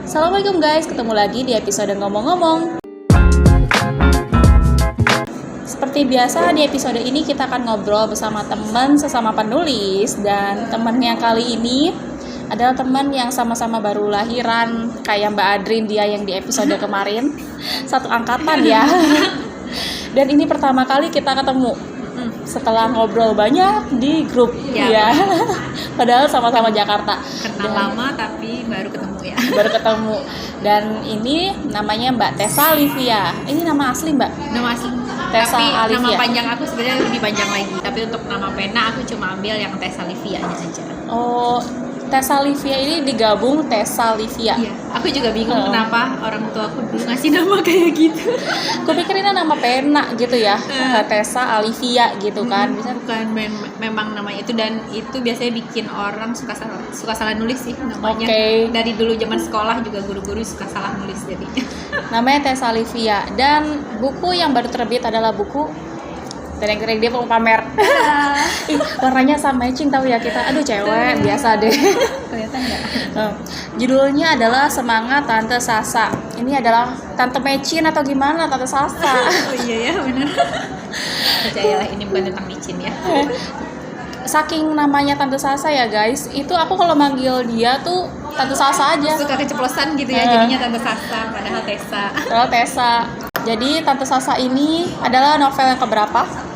Assalamualaikum guys, ketemu lagi di episode ngomong-ngomong. Seperti biasa di episode ini kita akan ngobrol bersama teman sesama penulis. Dan temannya kali ini adalah teman yang sama-sama baru lahiran, kayak Mbak Adrin dia yang di episode kemarin. Satu angkatan ya. Dan ini pertama kali kita ketemu setelah ngobrol banyak di grup ya. Padahal sama-sama Jakarta. Kenal lama tapi baru ketemu ya. Baru ketemu. Dan ini namanya Mbak Tessa Livia. Ini nama asli Mbak? Nama asli. Tessa tapi Alivia. Nama panjang aku sebenarnya lebih panjang lagi. Tapi untuk nama pena aku cuma ambil yang Tessa Livia aja. Oh, Tessa Livia ini digabung Tessa Livia. Iya. Aku juga bingung kenapa orang tua aku dulu ngasih nama kayak gitu. Aku pikir ini nama pena gitu ya. Tessa Alivia gitu kan. Bisa Bukan memang nama itu, dan itu biasanya bikin orang suka salah nulis sih namanya. Oke. Dari dulu zaman sekolah juga guru-guru suka salah nulis jadi. namanya Tessa Livia. Dan buku yang baru terbit adalah buku tereng-tereng dia mau pamer. Ih, warnanya sama matching tahu ya kita. Aduh cewek biasa deh. Kelihatan nggak? Judulnya adalah Semangat Tante Sasa. Ini adalah Tante Mecin atau gimana Tante Sasa? Oh iya ya benar. Percayalah ini bukan tentang micin ya. Saking namanya Tante Sasa ya guys, itu aku kalau manggil dia tuh Tante Sasa aja. Suka keceplosan gitu ya, jadinya Tante Sasa padahal Tessa. Kalau Tessa. Jadi Tante Sasa ini adalah novel yang keberapa?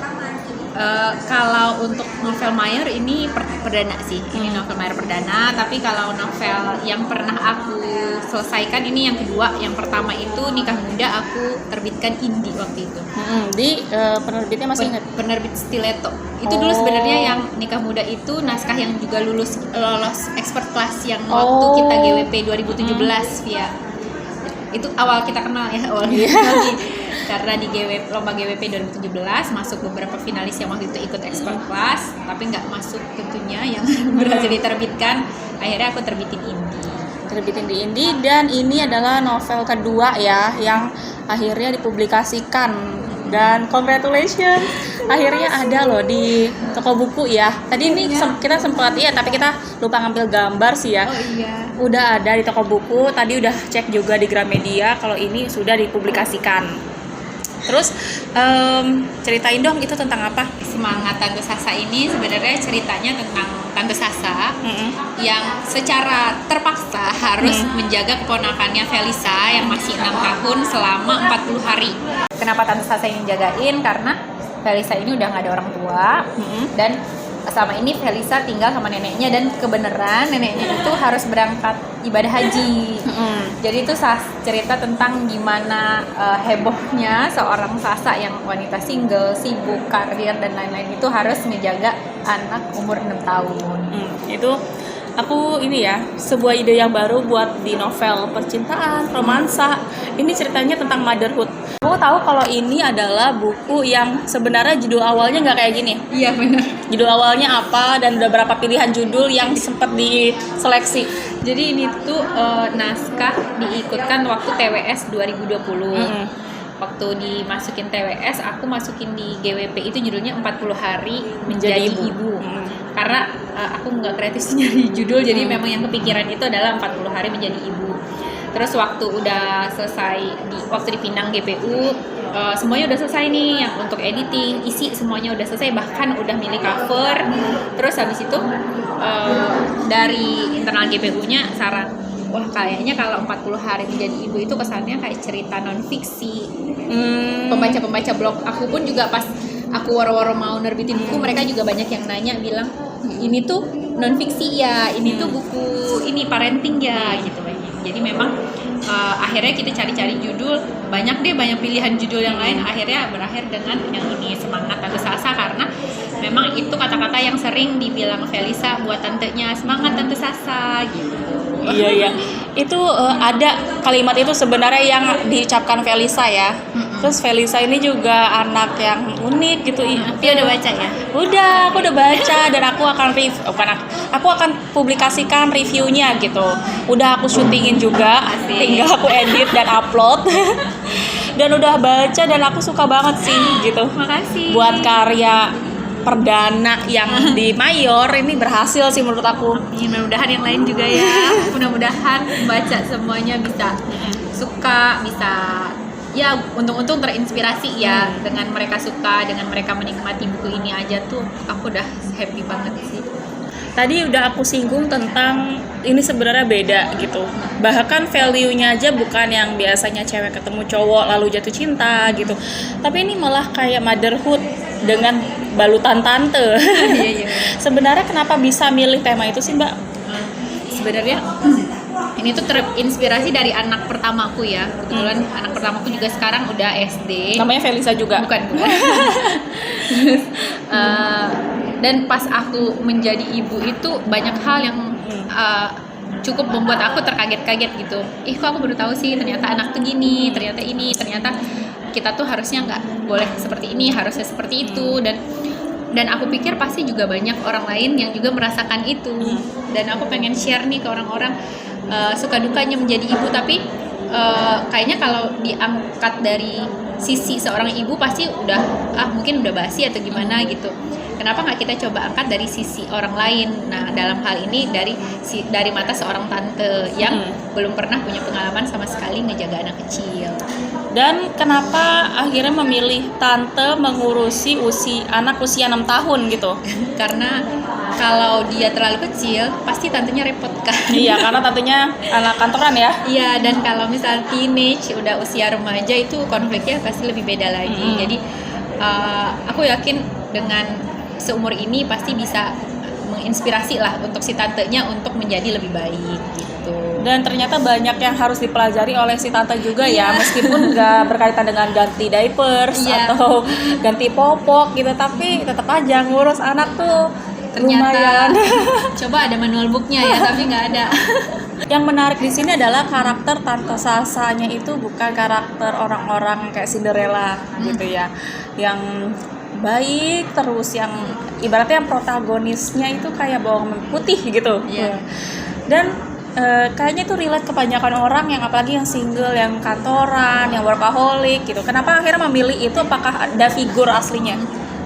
Kalau untuk novel mayor ini perdana sih, ini novel mayor perdana. Tapi kalau novel yang pernah aku selesaikan ini yang kedua. Yang pertama itu Nikah Muda aku terbitkan indie waktu itu. Di penerbitnya masih ingat? Penerbit Stiletto. Itu dulu sebenarnya yang Nikah Muda itu naskah yang juga lolos expert class yang waktu kita GWP 2017 via. Itu awal kita kenal ya karena di lomba GWP 2017 masuk beberapa finalis yang waktu itu ikut expert class, tapi nggak masuk tentunya yang berhasil diterbitkan. Akhirnya aku terbitin Di indie, dan ini adalah novel kedua ya yang akhirnya dipublikasikan. Dan congratulations, akhirnya ada loh di toko buku ya. Tadi ini kita sempat tapi kita lupa ngambil gambar sih ya. Oh iya. Udah ada di toko buku, tadi udah cek juga di Gramedia kalau ini sudah dipublikasikan. Terus ceritain dong itu tentang apa? Semangat Tante Sasa ini sebenarnya ceritanya tentang Tante Sasa yang secara terpaksa harus menjaga keponakannya Felisa yang masih 6 tahun selama 40 hari. Kenapa Tante Sasa ini jagain? Karena Felisa ini udah nggak ada orang tua dan selama ini Felisa tinggal sama neneknya, dan kebenaran neneknya itu harus berangkat ibadah haji. Jadi itu cerita tentang gimana hebohnya seorang Sasa yang wanita single, sibuk, karir dan lain-lain itu harus menjaga anak umur 6 tahun. Itu aku ini ya, sebuah ide yang baru buat di novel percintaan, romansa. Ini ceritanya tentang motherhood. Aku tahu kalau ini adalah buku yang sebenarnya judul awalnya nggak kayak gini. Iya benar. Judul awalnya apa dan udah berapa pilihan judul yang sempat diseleksi. Jadi ini tuh naskah diikutkan waktu TWS 2020. Waktu dimasukin TWS, aku masukin di GWP itu judulnya 40 hari menjadi ibu. Karena aku nggak kreatif nyari judul, jadi memang yang kepikiran itu adalah 40 hari menjadi ibu. Terus waktu udah selesai waktu dipinang GPU, semuanya udah selesai nih, yang untuk editing, isi semuanya udah selesai, bahkan udah milih cover. Terus habis itu dari internal GPU-nya saran, wah kayaknya kalau 40 hari menjadi ibu itu kesannya kayak cerita non fiksi. Pembaca-pembaca blog aku pun juga pas aku waro-waro mau nerbitin buku, mereka juga banyak yang nanya bilang, ini tuh non fiksi ya, ini tuh buku ini parenting ya gitu. Jadi memang akhirnya kita cari-cari judul, banyak pilihan judul yang lain, akhirnya berakhir dengan yang ini, Semangat Tante Sasa, karena memang itu kata-kata yang sering dibilang Felisa buat tantenya, semangat Tante Sasa gitu. Iya. Itu ada kalimat itu sebenarnya yang diucapkan Felisa ya. Terus Felisa ini juga anak yang unik gitu. Dia udah baca ya? Udah, aku udah baca dan aku akan publikasikan reviewnya gitu. Udah aku syutingin juga, tinggal aku edit dan upload. Dan udah baca dan aku suka banget sih gitu. Makasih. Buat karya perdana yang di Mayor ini berhasil sih menurut aku. Mudah-mudahan yang lain juga ya. Mudah-mudahan baca semuanya bisa suka, bisa ya untung-untung terinspirasi ya dengan mereka suka, dengan mereka menikmati buku ini aja tuh aku udah happy banget sih. Tadi udah aku singgung tentang ini sebenarnya beda gitu. Bahkan value-nya aja bukan yang biasanya cewek ketemu cowok lalu jatuh cinta gitu. Tapi ini malah kayak motherhood dengan balutan tante. Iya. Sebenarnya kenapa bisa milih tema itu sih, Mbak? Sebenarnya ini tuh terinspirasi dari anak pertamaku ya. Kebetulan anak pertamaku juga sekarang udah SD. Namanya Felisa juga? Bukan. Dan pas aku menjadi ibu itu banyak hal yang cukup membuat aku terkaget-kaget gitu. Kok aku baru tahu sih ternyata anak tuh gini, ternyata ini, ternyata kita tuh harusnya nggak boleh seperti ini, harusnya seperti itu. Dan aku pikir pasti juga banyak orang lain yang juga merasakan itu. Dan aku pengen share nih ke orang-orang suka dukanya menjadi ibu, tapi kayaknya kalau diangkat dari sisi seorang ibu pasti udah mungkin udah basi atau gimana gitu. Kenapa nggak kita coba angkat dari sisi orang lain? Nah, dalam hal ini dari mata seorang tante yang belum pernah punya pengalaman sama sekali ngejaga anak kecil. Dan kenapa akhirnya memilih tante mengurusi anak usia 6 tahun gitu? Karena kalau dia terlalu kecil, pasti tantenya repot kan? Iya, karena tantenya anak kantoran ya? Iya, dan kalau misal teenage, udah usia remaja itu konfliknya pasti lebih beda lagi. Jadi aku yakin dengan seumur ini pasti bisa menginspirasi lah untuk si tantenya untuk menjadi lebih baik gitu. Dan ternyata banyak yang harus dipelajari oleh si tante juga ya, meskipun nggak berkaitan dengan ganti diapers atau ganti popok gitu, tapi tetap aja ngurus anak tuh ternyata lumayan. Coba ada manual booknya ya, tapi nggak ada. Yang menarik di sini adalah karakter Tante Sasanya itu bukan karakter orang-orang kayak Cinderella gitu ya, yang baik terus, yang ibaratnya yang protagonisnya itu kayak bawang putih gitu. Dan kayaknya itu relate kebanyakan orang yang apalagi yang single, yang kantoran, yang workaholic gitu. Kenapa akhirnya memilih itu? Apakah ada figur aslinya?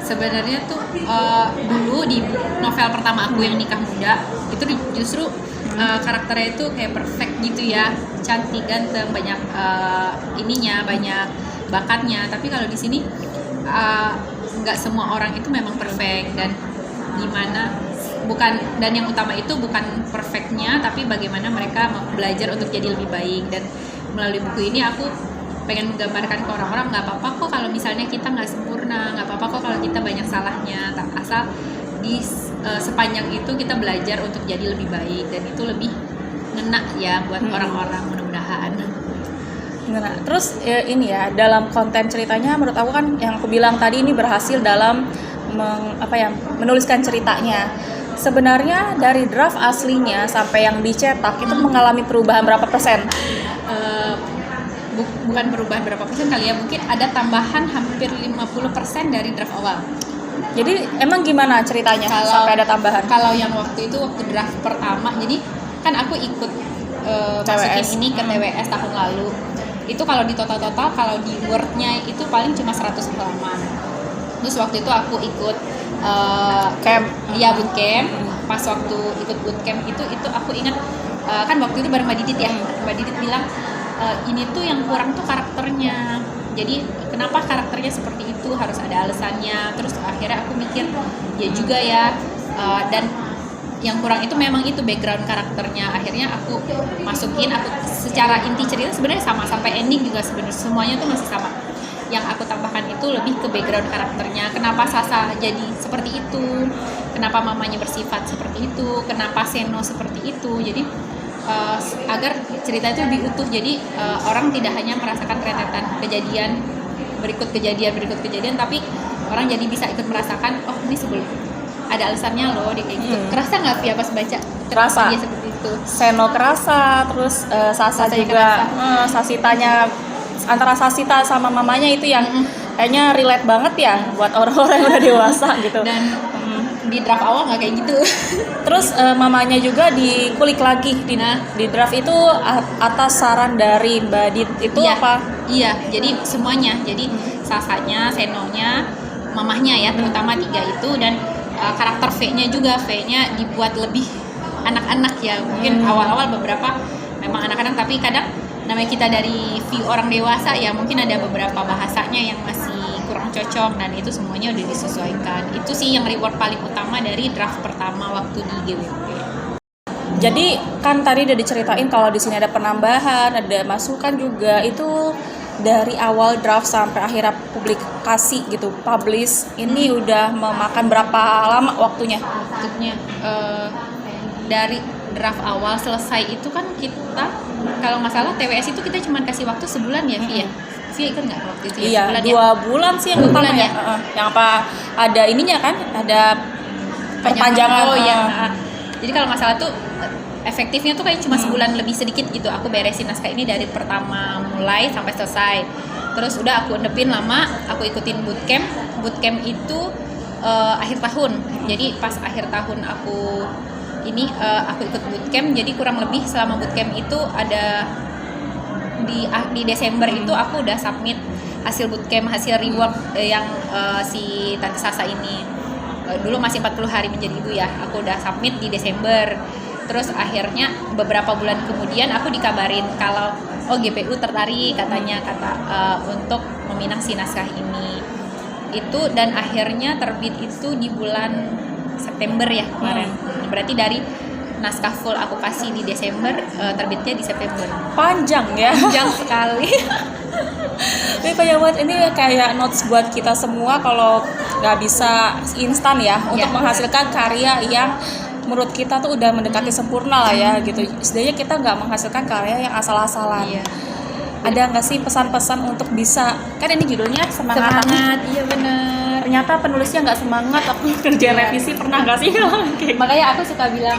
Sebenarnya tuh dulu di novel pertama aku yang Nikah Muda itu justru karakternya itu kayak perfect gitu ya, cantik, ganteng, banyak banyak bakatnya. Tapi kalau di sini nggak semua orang itu memang perfect, dan yang utama itu bukan perfectnya, tapi bagaimana mereka belajar untuk jadi lebih baik. Dan melalui buku ini aku pengen menggambarkan ke orang-orang, nggak apa-apa kok kalau misalnya kita nggak sempurna, nggak apa-apa kok kalau kita banyak salahnya, asal di sepanjang itu kita belajar untuk jadi lebih baik, dan itu lebih ngena ya buat orang-orang, mudah-mudahan. Nah, terus ini ya, dalam konten ceritanya menurut aku kan yang aku bilang tadi ini berhasil dalam menuliskan ceritanya. Sebenarnya dari draft aslinya sampai yang dicetak itu mengalami perubahan berapa persen? Bukan perubahan berapa persen kali ya, mungkin ada tambahan hampir 50% dari draft awal. Jadi emang gimana ceritanya sampai ada tambahan? Kalau yang waktu draft pertama, jadi kan aku ikut masukin ini ke TWS tahun lalu. Itu kalau di total kalau di Word-nya itu paling cuma 100 halaman. Terus waktu itu aku ikut camp. Ya, bootcamp. Pas waktu ikut bootcamp itu aku ingat kan waktu itu bareng Mbak Didit ya. Mbak Didit bilang ini tuh yang kurang tuh karakternya. Jadi kenapa karakternya seperti itu, harus ada alasannya. Terus akhirnya aku mikir ya juga ya, dan yang kurang itu memang itu background karakternya. Akhirnya aku masukin, aku secara inti cerita sebenarnya sama, sampai ending juga sebenarnya semuanya tuh masih sama. Yang aku tambahkan itu lebih ke background karakternya. Kenapa Sasa jadi seperti itu, kenapa mamanya bersifat seperti itu, kenapa Seno seperti itu. Jadi agar cerita itu lebih utuh, jadi orang tidak hanya merasakan rentetan kejadian berikut kejadian, tapi orang jadi bisa ikut merasakan, oh ini sebelum ada alasannya loh dia kayak gitu. Kerasa nggak Via pas baca? Kerasa. Dia seperti itu. Seno kerasa, terus Sasa juga Sasitanya, antara Sasita sama mamanya itu yang kayaknya relate banget ya buat orang-orang yang udah dewasa gitu. Dan di draft awal nggak kayak gitu. Terus mamanya juga dikulik lagi di draft itu atas saran dari Mbak Dit itu apa? Iya, jadi semuanya. Jadi Sasanya, Senonya, mamahnya ya, terutama 3 itu, dan karakter V-nya juga, V-nya dibuat lebih anak-anak ya. Mungkin awal-awal beberapa memang anak-anak, tapi kadang namanya kita dari view orang dewasa ya, mungkin ada beberapa bahasanya yang masih kurang cocok, dan itu semuanya udah disesuaikan. Itu sih yang reward paling utama dari draft pertama waktu di GWP. Jadi kan tadi udah diceritain kalau di sini ada penambahan, ada masukan juga. Itu dari awal draft sampai akhirnya publikasi gitu, publish, ini udah memakan berapa lama waktunya? Waktunya dari draft awal selesai itu kan kita, kalau nggak salah TWS itu kita cuma kasih waktu sebulan ya, Vi ya? Vi ikut nggak waktu itu ya? Iya, Sebulan 2 bulan sih yang 2 pertama bulan ya. Yang apa, ada ininya kan, ada perpanjangan. Oh iya. Jadi kalau nggak salah tuh efektifnya tuh kayak cuma sebulan lebih sedikit gitu. Aku beresin naskah ini dari pertama mulai sampai selesai. Terus udah aku endepin lama, aku ikutin bootcamp. Bootcamp itu akhir tahun. Jadi pas akhir tahun aku ikut bootcamp. Jadi kurang lebih selama bootcamp itu ada di Desember itu aku udah submit hasil bootcamp, hasil reward yang si Tante Sasa ini. Dulu masih 40 hari menjadi ibu ya. Aku udah submit di Desember. Terus akhirnya beberapa bulan kemudian aku dikabarin kalau GPU tertarik katanya untuk meminang si naskah ini. Itu dan akhirnya terbit itu di bulan September ya kemarin. Berarti dari naskah full aku kasih di Desember, terbitnya di September. Panjang ya. Panjang sekali. Ini kayak buat ini kayak notes buat kita semua kalau nggak bisa instan ya untuk menghasilkan karya yang menurut kita tuh udah mendekati sempurna lah ya gitu. Setidaknya kita nggak menghasilkan karya yang asal-asalan. Iya. Ada nggak sih pesan-pesan untuk bisa, kan ini judulnya semangat. Iya benar. Ternyata penulisnya nggak semangat waktu kerja revisi, pernah nggak sih? Makanya aku suka bilang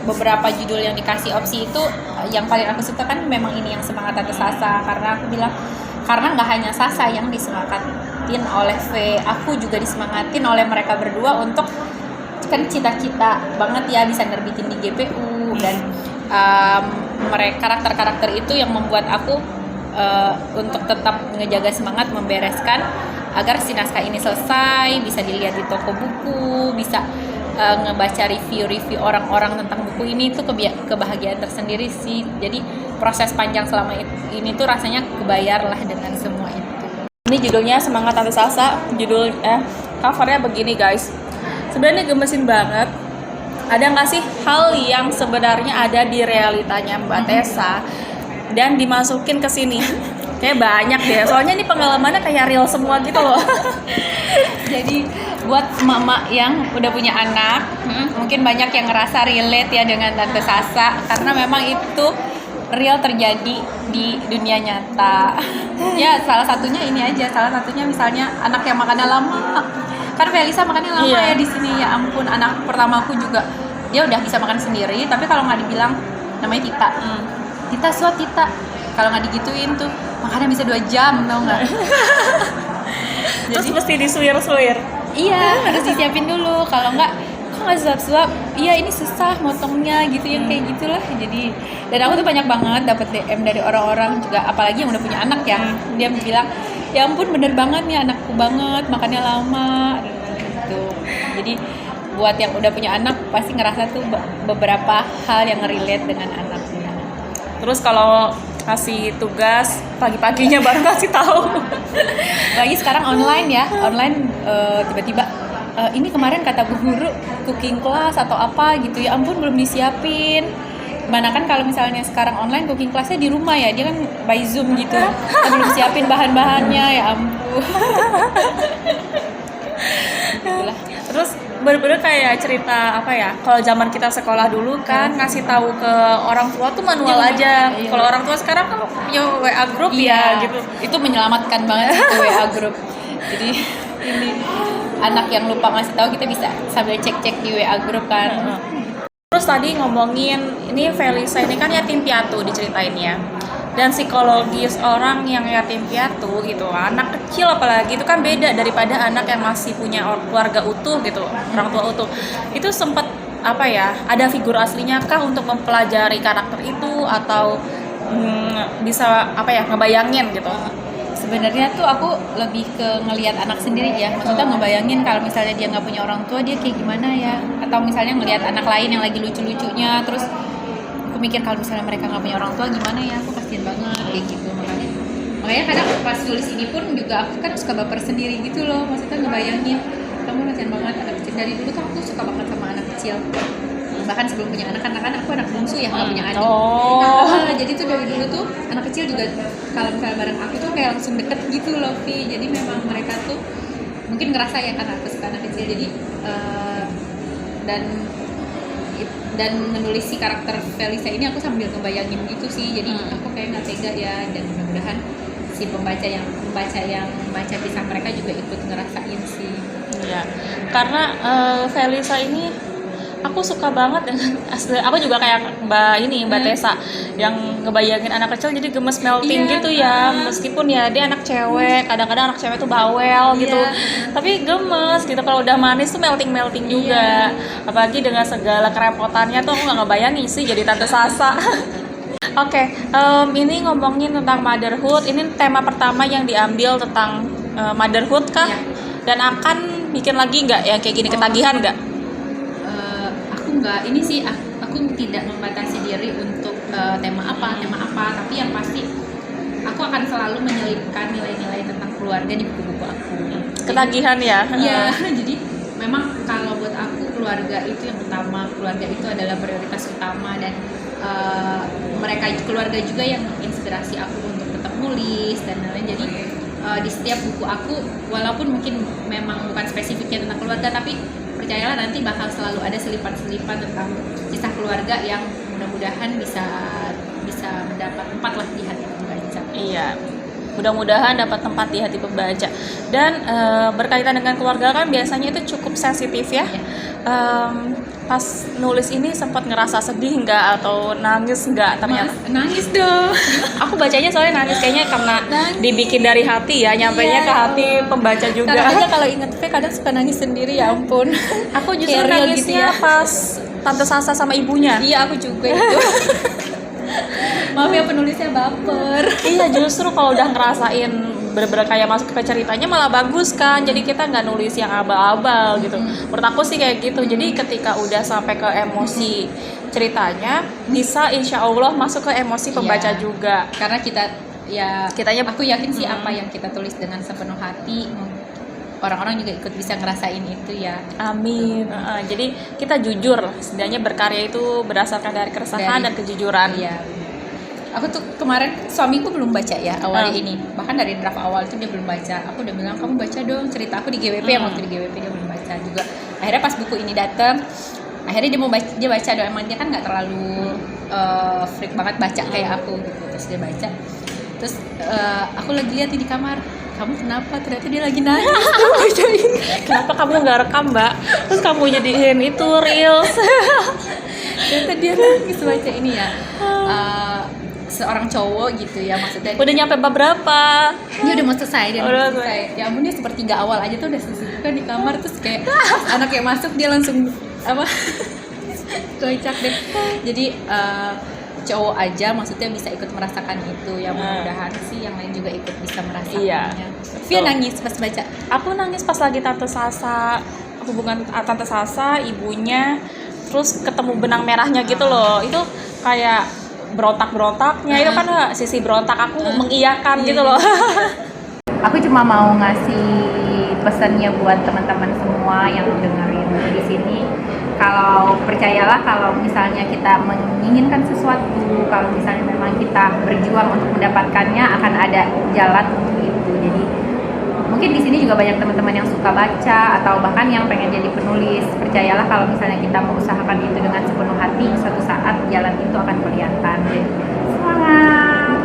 beberapa judul yang dikasih opsi itu yang paling aku suka kan memang ini yang semangat Tante Sasa, karena aku bilang karena nggak hanya Sasa yang disemangatin oleh V, aku juga disemangatin oleh mereka berdua untuk kan cita-cita banget ya bisa nerbitin di GPU, dan mereka karakter-karakter itu yang membuat aku untuk tetap ngejaga semangat membereskan agar si naskah ini selesai, bisa dilihat di toko buku, bisa ngebaca review-review orang-orang tentang buku ini. Itu kebahagiaan tersendiri sih. Jadi proses panjang selama ini tuh rasanya kebayar lah dengan semua itu. Ini judulnya Semangat Tante Sasa, covernya begini guys. Sebenarnya gemesin banget. Ada nggak sih hal yang sebenarnya ada di realitanya Mbak Tessa dan dimasukin ke sini? Kayak banyak deh. Soalnya ini pengalamannya kayak real semua gitu loh. Jadi buat mama yang udah punya anak, mungkin banyak yang ngerasa relate ya dengan Tante Sasa, karena memang itu real terjadi di dunia nyata. Ya salah satunya ini aja. Salah satunya misalnya anak yang makannya lama. Kan Felisa makannya lama ya di sini, ya ampun. Anak pertamaku juga dia udah bisa makan sendiri, tapi kalau nggak dibilang namanya Tita, Tita suat Tita, kalau nggak digituin tuh makannya bisa 2 jam, tau nggak? Terus mesti disuir-suir. Iya, harus disiapin dulu. Kalau nggak, kok nggak suap-suap? Iya, ini susah motongnya gitu, yang kayak gitulah. Jadi, dan aku tuh banyak banget dapat DM dari orang-orang juga, apalagi yang udah punya anak ya. Dia bilang, ya ampun bener banget nih anakku banget, makannya lama gitu. Jadi buat yang udah punya anak pasti ngerasa tuh beberapa hal yang relate dengan anaknya. Terus kalau kasih tugas pagi-paginya baru kasih tahu. Lagi sekarang online ya, online tiba-tiba ini kemarin kata bu guru cooking class atau apa gitu, ya ampun belum disiapin. Mana kan kalau misalnya sekarang online cooking classnya di rumah ya, dia kan by Zoom gitu, belum siapin bahan-bahannya, ya ampun. Itulah. Terus bener-bener kayak cerita apa ya, kalau zaman kita sekolah dulu kan ngasih tahu ke orang tua tuh manual aja. Iya. Kalau orang tua sekarang kan punya WA group ya gitu. Itu menyelamatkan banget sih tuh WA group. Jadi ini anak yang lupa ngasih tahu kita bisa sambil cek-cek di WA group kan. Terus tadi ngomongin ini Felisa ini kan yatim piatu diceritainnya, dan psikologis orang yang yatim piatu gitu, anak kecil apalagi itu kan beda daripada anak yang masih punya keluarga utuh gitu, orang tua utuh. Itu sempat apa ya, ada figur aslinya kah untuk mempelajari karakter itu atau bisa apa ya, ngebayangin gitu? Sebenarnya tuh aku lebih ke ngelihat anak sendiri ya, maksudnya ngebayangin kalau misalnya dia nggak punya orang tua dia kayak gimana ya, atau misalnya ngelihat anak lain yang lagi lucu-lucunya, terus aku mikir kalau misalnya mereka nggak punya orang tua gimana ya, aku kasihan banget kayak gitu. Makanya kadang pas tulis ini pun juga aku kan suka baper sendiri gitu loh, maksudnya ngebayangin kamu kasihan banget anak kecil. Dari dulu tuh aku suka banget sama anak kecil, bahkan sebelum punya anak, karena kan aku anak bungsu ya, nggak punya adik. Jadi tuh dari dulu tuh anak kecil juga kalau misalnya bareng aku tuh kayak langsung deket gitu loh, Vi. Jadi memang mereka tuh mungkin ngerasa ya karena aku suka anak kecil, jadi dan menulis si karakter Felisa ini aku sambil ngebayangin gitu sih. Jadi aku kayak nggak tega ya, dan mudah-mudahan si pembaca yang membaca kisah mereka juga ikut ngerasain sih. Iya, karena Felisa ini aku suka banget dengan asli. Aku juga kayak Mbak Tessa yang ngebayangin anak kecil jadi gemes melting gitu ya. Meskipun ya dia anak cewek, kadang-kadang anak cewek tuh bawel gitu. Tapi gemes gitu, kalau udah manis tuh melting juga. Apalagi dengan segala kerepotannya tuh aku nggak ngebayangin sih jadi Tante Sasa. Oke, ini ngomongin tentang motherhood. Ini tema pertama yang diambil tentang motherhood kah? Dan akan bikin lagi nggak ya kayak gini, ketagihan nggak? Enggak, ini sih aku tidak membatasi diri untuk tema apa, tapi yang pasti aku akan selalu menyelipkan nilai-nilai tentang keluarga di buku-buku aku. Ketagihan ya? Iya, jadi memang kalau buat aku keluarga itu yang utama, keluarga itu adalah prioritas utama, dan keluarga juga yang menginspirasi aku untuk tetap nulis dan lain-lain. Jadi di setiap buku aku, walaupun mungkin memang bukan spesifiknya tentang keluarga, tapi percayalah nanti bakal selalu ada selipan-selipan tentang kisah keluarga yang mudah-mudahan bisa mendapat tempat lah di hati pembaca. Iya, mudah-mudahan dapat tempat di hati pembaca. Dan berkaitan dengan keluarga kan biasanya itu cukup sensitif ya. Pas nulis ini sempat ngerasa sedih nggak atau nangis nggak ternyata? Nangis dong. Aku bacanya soalnya nangis, kayaknya karena dibikin dari hati ya, nyampainya ke hati pembaca juga. Kadang aja kalau inget kadang suka nangis sendiri, ya ampun. Aku justru nangisnya gitu ya, pas Tante Sasa sama ibunya. Iya, aku juga itu. Maaf ya penulisnya baper. Iya, justru kalau udah ngerasain bener-bener kayak masuk ke ceritanya malah bagus kan, jadi kita nggak nulis yang abal-abal gitu. Menurut aku sih kayak gitu. Jadi ketika udah sampai ke emosi ceritanya, bisa insya Allah masuk ke emosi pembaca juga. Karena kitanya aku yakin sih apa yang kita tulis dengan sepenuh hati, orang-orang juga ikut bisa ngerasain itu ya. Amin. Jadi kita jujur, setidaknya berkarya itu berdasarkan dari keresahan dan kejujuran. Iya. Aku tuh kemarin suamiku belum baca ya awalnya ini, bahkan dari draft awal itu dia belum baca. Aku udah bilang kamu baca dong cerita aku di GWP, yang waktu di GWP dia belum baca juga. Akhirnya pas buku ini datang, akhirnya dia baca dong. Emang dia kan nggak terlalu freak banget baca kayak aku gitu. Terus dia baca, terus aku lagi lihat di kamar, kamu kenapa? Ternyata dia lagi nangis tuh bacain. Kenapa kamu nggak rekam, Mbak? Terus kamu jadiin itu reels. Ternyata dia nangis baca ini ya. Seorang cowok gitu ya, maksudnya udah nyampe bab berapa? Dia udah mau selesai, ya ampun, dia sepertiga awal aja tuh udah selesai di kamar. Terus kayak anak yang masuk dia langsung kocak deh. Jadi cowok aja maksudnya bisa ikut merasakan itu ya, mudah-mudahan sih yang lain juga ikut bisa merasakannya. Via nangis pas baca. Aku nangis pas lagi Tante Sasa, hubungan Tante Sasa, ibunya, terus ketemu benang merahnya gitu loh. Itu kayak berontak-berontaknya, itu kan sisi berontak aku mengiyakan gitu loh. Aku cuma mau ngasih pesannya buat teman-teman semua yang dengerin di sini. Kalau percayalah, kalau misalnya kita menginginkan sesuatu, kalau misalnya memang kita berjuang untuk mendapatkannya, akan ada jalan untuk itu. Jadi mungkin di sini juga banyak teman-teman yang suka baca atau bahkan yang pengen jadi penulis. Percayalah kalau misalnya kita mengusahakan itu dengan sepenuh hati, suatu saat jalan itu akan kelihatan. Jadi semangat.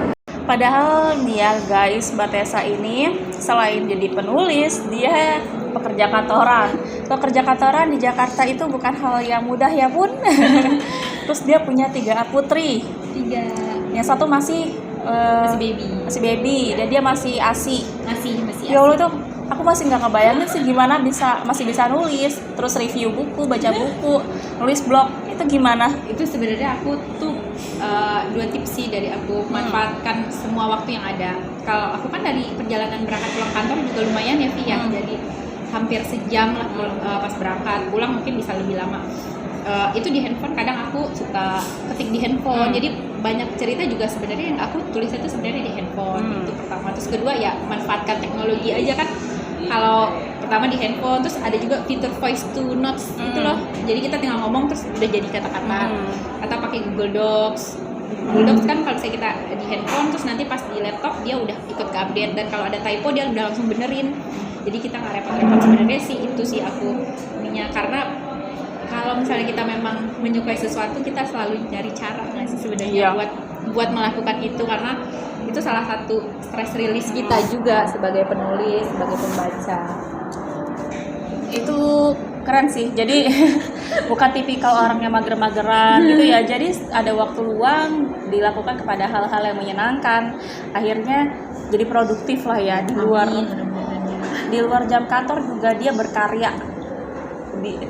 Padahal dia guys, Mbak Tessa ini selain jadi penulis, dia pekerja kantoran. Pekerja kantoran di Jakarta itu bukan hal yang mudah ya Bun. Terus dia punya 3 putri. 3. Yang satu masih baby dan dia masih ASI. Ya Allah, tuh aku masih nggak ngebayangin sih gimana masih bisa nulis, terus review buku, baca buku, nulis blog, itu gimana? Itu sebenarnya aku tuh dua tips sih dari aku, manfaatkan semua waktu yang ada. Kalau aku kan dari perjalanan berangkat pulang kantor juga lumayan ya Vi ya, jadi hampir sejam lah pas berangkat, pulang mungkin bisa lebih lama. Itu di handphone kadang aku suka ketik di handphone, jadi banyak cerita juga sebenarnya yang aku tulis itu sebenarnya di handphone. Itu pertama. Terus kedua ya manfaatkan teknologi aja kan. Kalau pertama di handphone, terus ada juga fitur voice to notes itu loh, jadi kita tinggal ngomong terus udah jadi kata-kata. Atau pakai Google Docs. Google Docs kan kalau misalnya kita di handphone terus nanti pas di laptop dia udah ikut ke update, dan kalau ada typo dia udah langsung benerin, jadi kita nggak repot-repot. Sebenarnya sih itu sih aku ininya, karena kalau misalnya kita memang menyukai sesuatu, kita selalu cari cara nggak sih sebenarnya buat melakukan itu, karena itu salah satu stress release kita juga sebagai penulis, sebagai pembaca. Itu keren sih, jadi bukan tipikal orang yang mager-mageran gitu ya, jadi ada waktu luang dilakukan kepada hal-hal yang menyenangkan, akhirnya jadi produktif lah ya di luar jam kantor juga dia berkarya.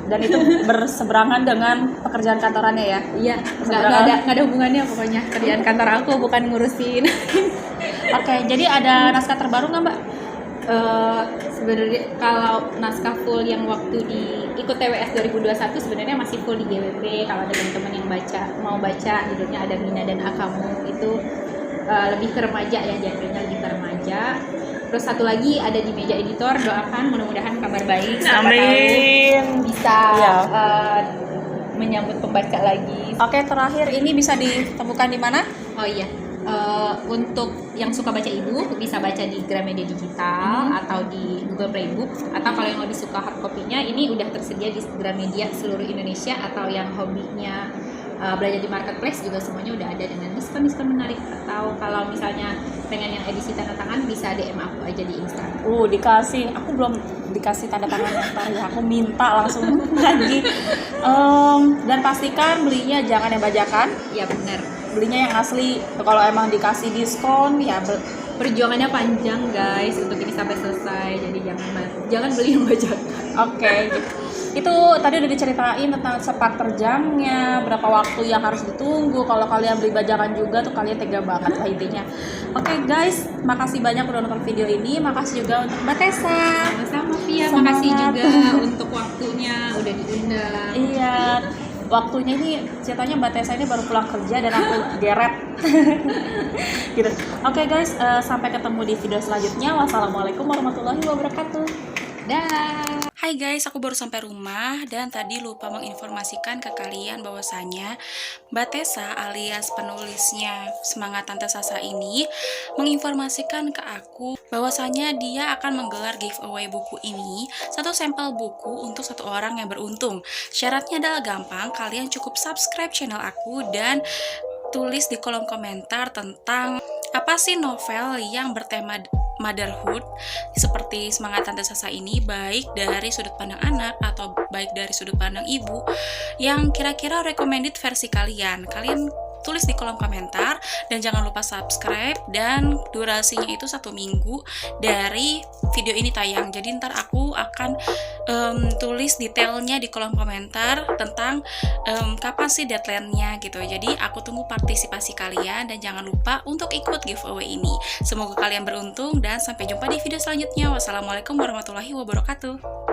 Dan itu berseberangan dengan pekerjaan kantorannya ya. Iya, nggak ada hubungannya pokoknya. Kerjaan kantor aku bukan ngurusin. Oke, jadi ada naskah terbaru nggak Mbak? Sebenarnya kalau naskah full yang waktu di ikut TWS 2021 sebenarnya masih full di GWP. Kalau ada teman-teman yang mau baca, judulnya ada Mina dan Akamu, itu lebih ke remaja ya, genrenya lebih ke remaja. Terus satu lagi ada di meja editor, doakan mudah-mudahan kabar baik, Amin, bisa menyambut pembaca lagi. Oke, terakhir ini bisa ditemukan di mana? Oh iya, untuk yang suka baca e-book bisa baca di Gramedia Digital atau di Google Playbook, atau kalau yang lebih suka hard copy-nya ini udah tersedia di Gramedia seluruh Indonesia, atau yang hobinya belajar di marketplace juga semuanya udah ada dengan diskon menarik. Atau kalau misalnya pengen yang edisi tanda tangan bisa DM aku aja di Instagram. Dikasih, aku belum dikasih tanda tangan ntar ya, aku minta langsung lagi. Dan pastikan belinya jangan yang bajakan. Ya benar. Belinya yang asli. Kalau emang dikasih diskon ya perjuangannya panjang guys untuk ini sampai selesai, jadi jangan beli yang bajakan. Oke. Itu tadi udah diceritain tentang sepak terjangnya, berapa waktu yang harus ditunggu. Kalau kalian beli bajakan juga tuh kalian tega banget lah intinya. Oke guys, makasih banyak udah nonton video ini. Makasih juga untuk Mbak Tessa. Sama-sama Via, makasih juga untuk waktunya udah diundang. Iya, waktunya ini ceritanya Mbak Tessa ini baru pulang kerja dan aku geret. Gitu. Oke guys, sampai ketemu di video selanjutnya. Wassalamualaikum warahmatullahi wabarakatuh. Dah. Hai guys, aku baru sampai rumah dan tadi lupa menginformasikan ke kalian bahwasanya Mbak Tessa alias penulisnya Semangat Tante Sasa ini menginformasikan ke aku bahwasanya dia akan menggelar giveaway buku ini, satu sampel buku untuk satu orang yang beruntung. Syaratnya adalah gampang, kalian cukup subscribe channel aku dan tulis di kolom komentar tentang apa sih novel yang bertema motherhood seperti Semangat Tante Sasa ini, baik dari sudut pandang anak atau baik dari sudut pandang ibu, yang kira-kira recommended versi kalian tulis di kolom komentar. Dan jangan lupa subscribe, dan durasinya itu 1 minggu dari video ini tayang. Jadi ntar aku akan tulis detailnya di kolom komentar tentang kapan sih deadline-nya gitu. Jadi aku tunggu partisipasi kalian dan jangan lupa untuk ikut giveaway ini. Semoga kalian beruntung dan sampai jumpa di video selanjutnya. Wassalamualaikum warahmatullahi wabarakatuh.